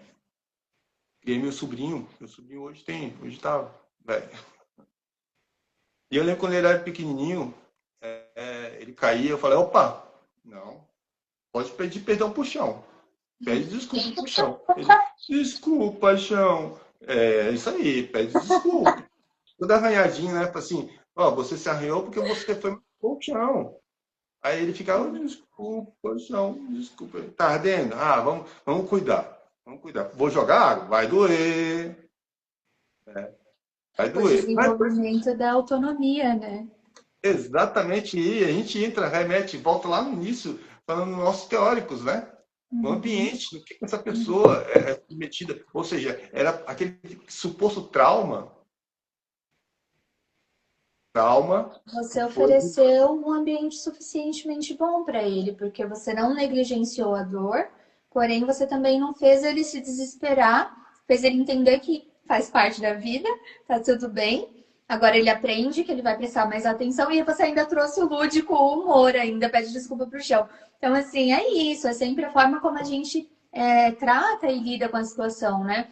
Criei meu sobrinho hoje tá velho. E eu lembro quando ele era pequenininho, ele caía, eu falei, opa, não, pode pedir perdão pro chão. Pede desculpa pro chão. Ele, desculpa, chão. É isso aí, pede desculpa. Toda arranhadinha, né? Assim, ó, você se arranhou porque você foi pro chão. Aí ele ficava, desculpa, chão, desculpa. Tá ardendo? Ah, vamos cuidar. Vamos cuidar. Vou jogar água? Vai doer. Vai O doer. Mas, desenvolvimento da autonomia, né? exatamente, e a gente entra, remete, volta lá no início, falando nos nossos teóricos, né? No Uhum. ambiente, no que essa pessoa é submetida. Ou seja, era aquele suposto trauma que Você foi. ofereceu um ambiente suficientemente bom para ele, porque você não negligenciou a dor, porém você também não fez ele se desesperar, fez ele entender que faz parte da vida, tá tudo bem. Agora ele aprende que ele vai prestar mais atenção e você ainda trouxe o lúdico, o humor, ainda pede desculpa pro chão. Então, assim, é isso, é sempre a forma como a gente trata e lida com a situação, né?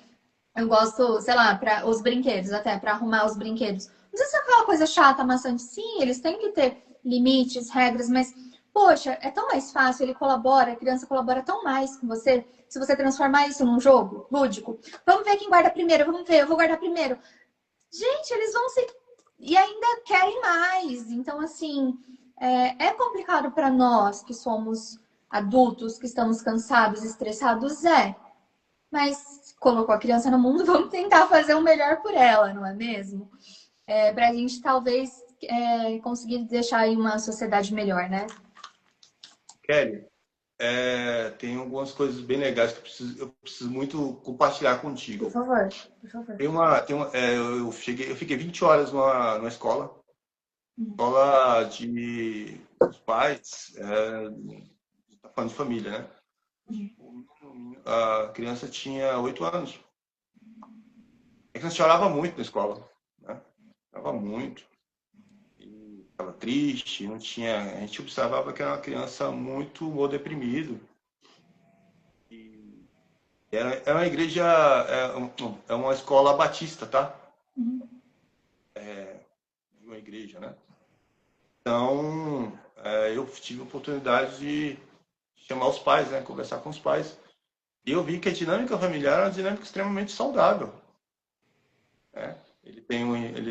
Eu gosto, sei lá, para os brinquedos, até para arrumar os brinquedos. Não precisa ser aquela coisa chata, maçante. Sim, eles têm que ter limites, regras, mas, poxa, é tão mais fácil, ele colabora, a criança colabora tão mais com você, se você transformar isso num jogo lúdico. Vamos ver quem guarda primeiro, vamos ver, eu vou guardar primeiro. Gente, eles vão se. E ainda querem mais. Então, assim, é complicado para nós que somos adultos, que estamos cansados, estressados, é. Mas colocou a criança no mundo, vamos tentar fazer o melhor por ela, não é mesmo? Para a gente talvez conseguir deixar aí uma sociedade melhor, né? Kelly, tem algumas coisas bem legais que eu preciso muito compartilhar Por contigo. favor, por favor. Eu fiquei 20 horas numa escola de os pais, tá falando de família, né? A criança tinha 8 anos. A criança chorava muito na escola, né? Chorava muito. Estava triste, não tinha. A gente observava que era uma criança muito deprimido. É uma igreja, é uma escola batista, tá? Uhum. De uma igreja, né? Então, eu tive a oportunidade de chamar os pais, né? Conversar com os pais. E eu vi que a dinâmica familiar é uma dinâmica extremamente saudável, né? Ele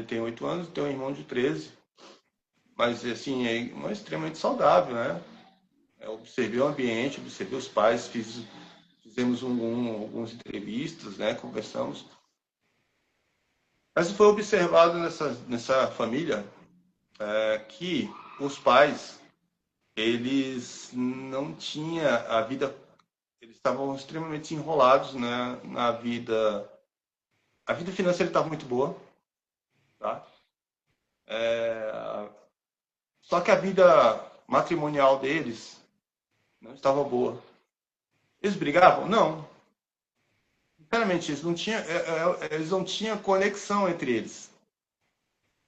tem 8 anos e tem um irmão de 13. Mas, assim, é extremamente saudável, né? Eu observei o ambiente, observei os pais, fizemos algumas entrevistas, né? Conversamos. Mas foi observado nessa família que os pais, eles não tinham a vida, eles estavam extremamente enrolados, né, na vida. A vida financeira estava muito boa, tá? Só que a vida matrimonial deles não estava boa. Eles brigavam? Não. Sinceramente, eles não tinham conexão entre eles.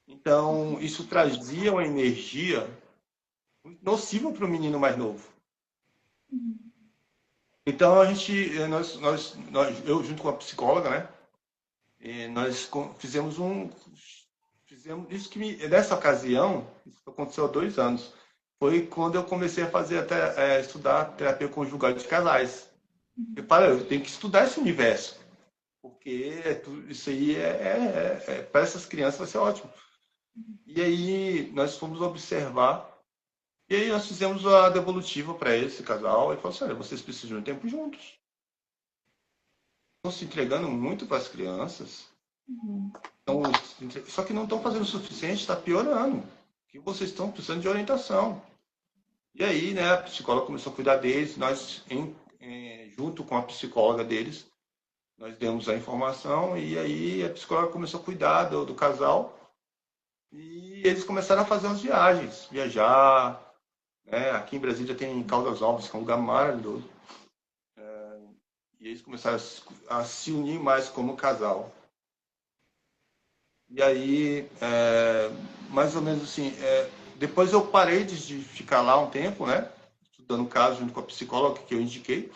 Então, isso trazia uma energia muito nociva para o menino mais novo. Então, eu junto com a psicóloga, né? E nós fizemos isso nessa ocasião, isso aconteceu há 2 anos, foi quando eu comecei a fazer estudar terapia conjugal de casais. Eu falei, eu tenho que estudar esse universo, porque isso aí para essas crianças vai ser ótimo. E aí nós fomos observar, e aí nós fizemos a devolutiva para esse casal, e falou assim, olha, vocês precisam de um tempo juntos. Estão se entregando muito para as crianças, então, só que não estão fazendo o suficiente, está piorando. Que vocês estão precisando de orientação. E aí, né, a psicóloga começou a cuidar deles, junto com a psicóloga deles, nós demos a informação e aí a psicóloga começou a cuidar do casal e eles começaram a fazer umas viagens, viajar, né, aqui em Brasília tem Caldas Novas, que é um lugar maravilhoso, e eles começaram a se unir mais como casal. E aí, mais ou menos assim, depois eu parei de ficar lá um tempo, né? Estudando o caso junto com a psicóloga que eu indiquei.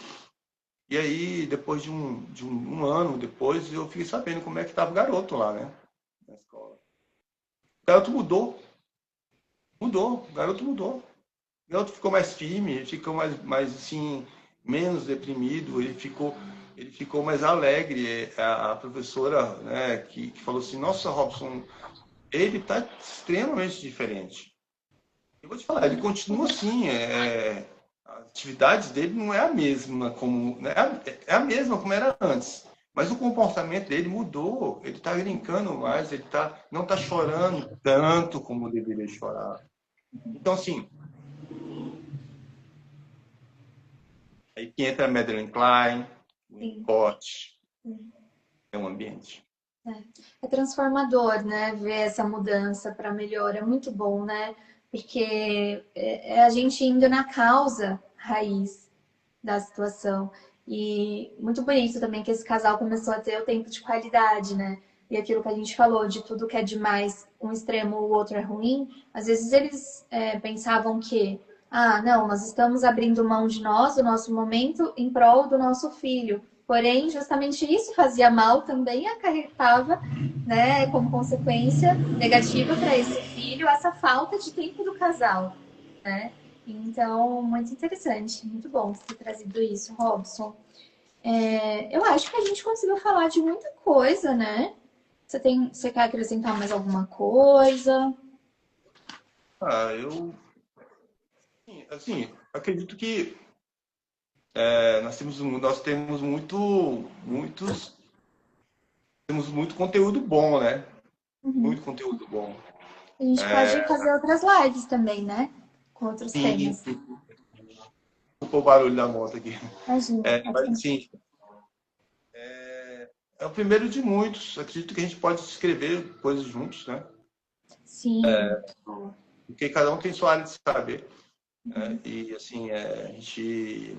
E aí, depois de um ano depois, eu fiquei sabendo como é que estava o garoto lá, né? Na escola. O garoto mudou, o garoto mudou. O garoto ficou mais firme, ele ficou mais assim, menos deprimido, ele ficou mais alegre. A professora, né, que falou assim, nossa, Robson, ele está extremamente diferente. Eu vou te falar, ele continua assim, as atividades dele não é a mesma como, né, é a mesma como era antes. Mas o comportamento dele mudou, ele está brincando mais, não está chorando tanto como deveria chorar. Então, assim, aí que entra a Madeline Klein, o Sim. Winnicott, é um ambiente. É transformador, né? Ver essa mudança para melhor. É muito bom, né? Porque é a gente indo na causa raiz da situação. E muito bonito também que esse casal começou a ter o tempo de qualidade, né? E aquilo que a gente falou, de tudo que é demais, um extremo ou o outro é ruim. Às vezes eles pensavam que, não, nós estamos abrindo mão de nós, do nosso momento, em prol do nosso filho. Porém, justamente isso fazia mal, também acarretava, né, como consequência negativa para esse filho, essa falta de tempo do casal, né? Então, muito interessante, muito bom ter trazido isso, Robson. Eu acho que a gente conseguiu falar de muita coisa, né? Você quer acrescentar mais alguma coisa? Eu, assim, acredito que nós temos temos muito conteúdo bom, né? Uhum. Muito conteúdo bom. A gente pode fazer outras lives também, né? Com outros Sim, temas. desculpa o barulho da moto aqui. Imagina, pode Mas, ser. assim, é o primeiro de muitos. Acredito que a gente pode escrever coisas juntos, né? Sim. Porque cada um tem sua área de saber. Né? E, assim, a gente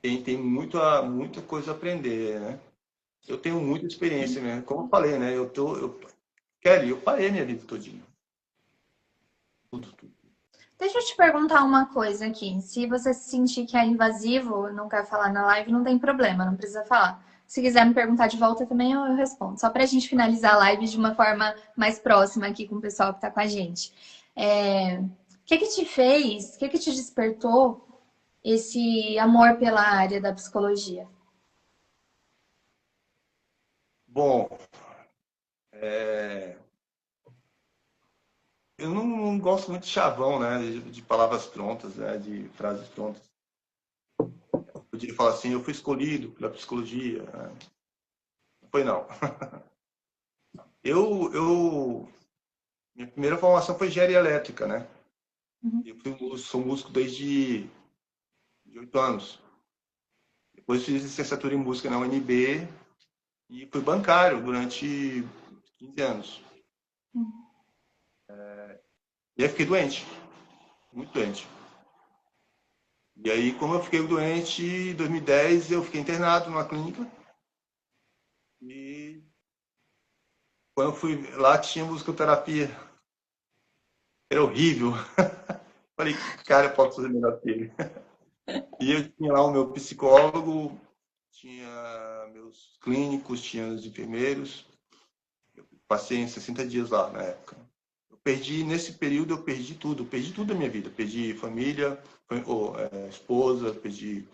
tem muita coisa a aprender, né? Eu tenho muita experiência, né? Como eu falei, né? Kelly, eu parei minha vida todinha. Tudo. Deixa eu te perguntar uma coisa aqui. Se você sentir que é invasivo, não quer falar na live, não tem problema, não precisa falar. Se quiser me perguntar de volta também, eu respondo. Só para a gente finalizar a live de uma forma mais próxima aqui com o pessoal que está com a gente. O que te fez, o que te despertou esse amor pela área da psicologia? Bom, eu não gosto muito de chavão, né? De palavras prontas, né? De frases prontas. Eu podia falar assim, eu fui escolhido pela psicologia. Né? Não foi, não. Minha primeira formação foi engenharia elétrica, né? Uhum. Sou músico desde de 8 anos. Depois fiz licenciatura em música na UNB e fui bancário durante 15 anos. Uhum. E aí fiquei doente, muito doente. E aí, como eu fiquei doente, em 2010 eu fiquei internado numa clínica. E quando eu fui lá, tinha musicoterapia. Era horrível. Falei, que cara, eu posso fazer melhor que ele. E eu tinha lá o meu psicólogo, tinha meus clínicos, tinha os enfermeiros. Eu passei em 60 dias lá na época. Nesse período, eu perdi tudo. Eu perdi tudo da minha vida. Perdi família, esposa, perdi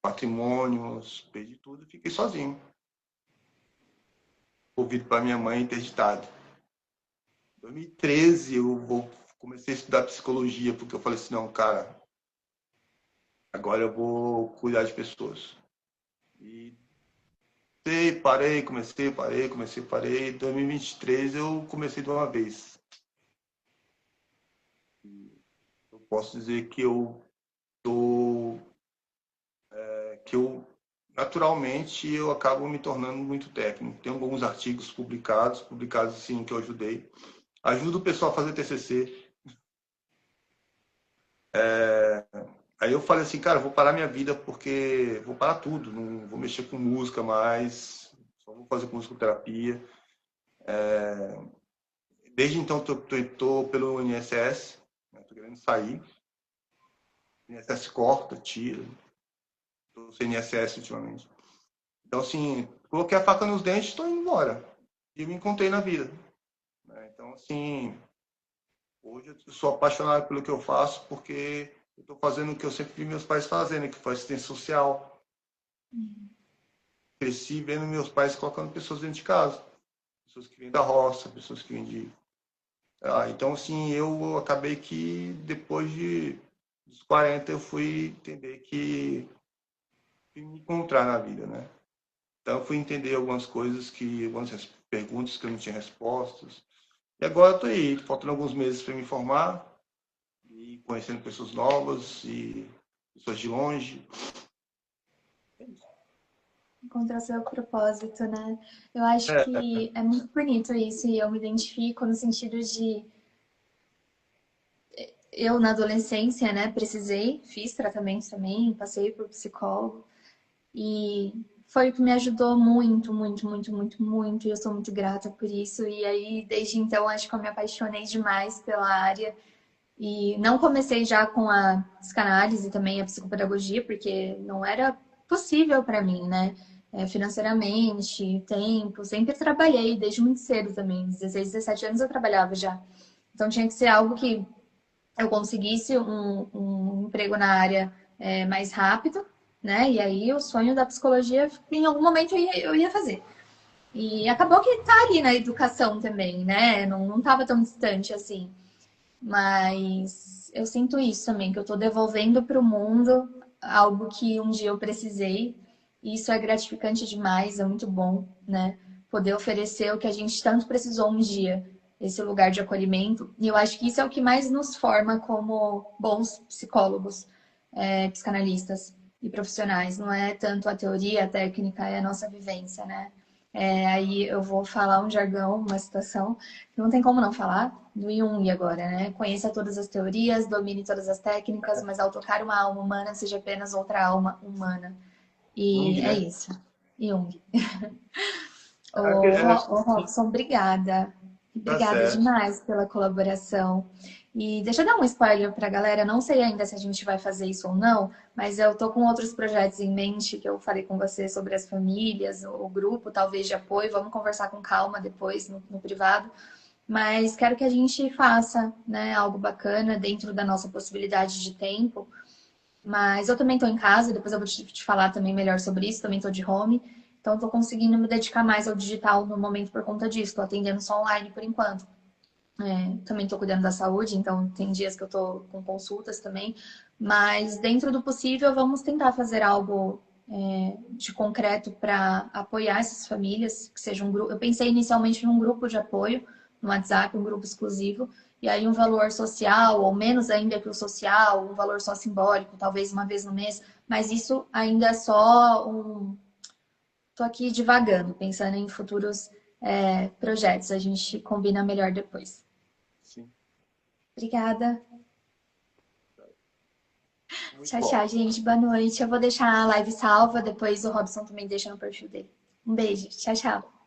patrimônios, perdi tudo. Fiquei sozinho. Ouvido para minha mãe interditado. Em 2013, comecei a estudar psicologia, porque eu falei assim, não, cara, agora eu vou cuidar de pessoas. E parei, comecei, parei, comecei, parei. Em 2023 eu comecei de uma vez. Eu posso dizer tô, que eu naturalmente eu acabo me tornando muito técnico. Tem alguns artigos publicados assim que eu ajudei. Ajudo o pessoal a fazer TCC. Aí eu falei assim, cara, eu vou parar minha vida porque vou parar tudo, não vou mexer com música mais, só vou fazer musicoterapia. Desde então tô pelo INSS, né, tô querendo sair. O INSS corta, tira, tô sem INSS ultimamente. Então, assim, coloquei a faca nos dentes e tô indo embora. E me encontrei na vida. Né? Então, assim, hoje eu sou apaixonado pelo que eu faço porque eu tô fazendo o que eu sempre vi meus pais fazendo, que foi assistência social. Cresci vendo meus pais colocando pessoas dentro de casa. Pessoas que vêm da roça, pessoas que vêm de... então, assim, eu acabei que depois dos 40 eu fui entender que fui me encontrar na vida, né? Então, eu fui entender algumas perguntas que eu não tinha respostas. E agora eu tô aí, faltando alguns meses para me formar e conhecendo pessoas novas e pessoas de longe. Encontrar seu propósito, né? Eu acho É, que é muito bonito isso e eu me identifico no sentido de eu na adolescência, né, fiz tratamento também, passei por psicólogo e foi o que me ajudou muito, muito, muito, muito, muito e eu sou muito grata por isso. E aí, desde então, acho que eu me apaixonei demais pela área e não comecei já com a psicanálise e também a psicopedagogia, porque não era possível para mim, né? Financeiramente, tempo, sempre trabalhei desde muito cedo também, 16, 17 anos eu trabalhava já. Então tinha que ser algo que eu conseguisse um emprego na área mais rápido, né? E aí o sonho da psicologia, em algum momento eu ia fazer. E acabou que tá ali na educação também, né? Não tava tão distante assim. Mas eu sinto isso também, que eu tô devolvendo para o mundo algo que um dia eu precisei. E isso é gratificante demais, é muito bom, né? Poder oferecer o que a gente tanto precisou um dia, esse lugar de acolhimento. E eu acho que isso é o que mais nos forma como bons psicólogos, psicanalistas e profissionais. Não é tanto a teoria, a técnica, é a nossa vivência, né? Aí eu vou falar um jargão, uma situação, que não tem como não falar, do Jung agora, né? Conheça todas as teorias, domine todas as técnicas, mas ao tocar uma alma humana, seja apenas outra alma humana. E Jung, é né? isso. Jung. Acho Ô, que Robson, obrigada. tá Obrigada certo. demais pela colaboração. E deixa eu dar um spoiler para a galera. Não sei ainda se a gente vai fazer isso ou não, mas eu tô com outros projetos em mente que eu falei com você sobre as famílias, o grupo, talvez de apoio. Vamos conversar com calma depois no privado. Mas quero que a gente faça, né, algo bacana dentro da nossa possibilidade de tempo. Mas eu também estou em casa, depois eu vou te falar também melhor sobre isso, também estou de home. Então estou conseguindo me dedicar mais ao digital no momento por conta disso. Estou atendendo só online por enquanto. Também estou cuidando da saúde, então tem dias que eu estou com consultas também. Mas dentro do possível, vamos tentar fazer algo de concreto para apoiar essas famílias, que seja um grupo. Eu pensei inicialmente num grupo de apoio no WhatsApp, um grupo exclusivo, e aí um valor social, ou menos ainda que o social, um valor só simbólico, talvez uma vez no mês, mas isso ainda é só um. Estou aqui divagando, pensando em futuros projetos. A gente combina melhor depois. Sim, Obrigada. muito Tchau, bom. tchau, gente. Boa noite. Eu vou deixar a live salva, depois o Robson também deixa no perfil dele. Um beijo. Tchau, tchau.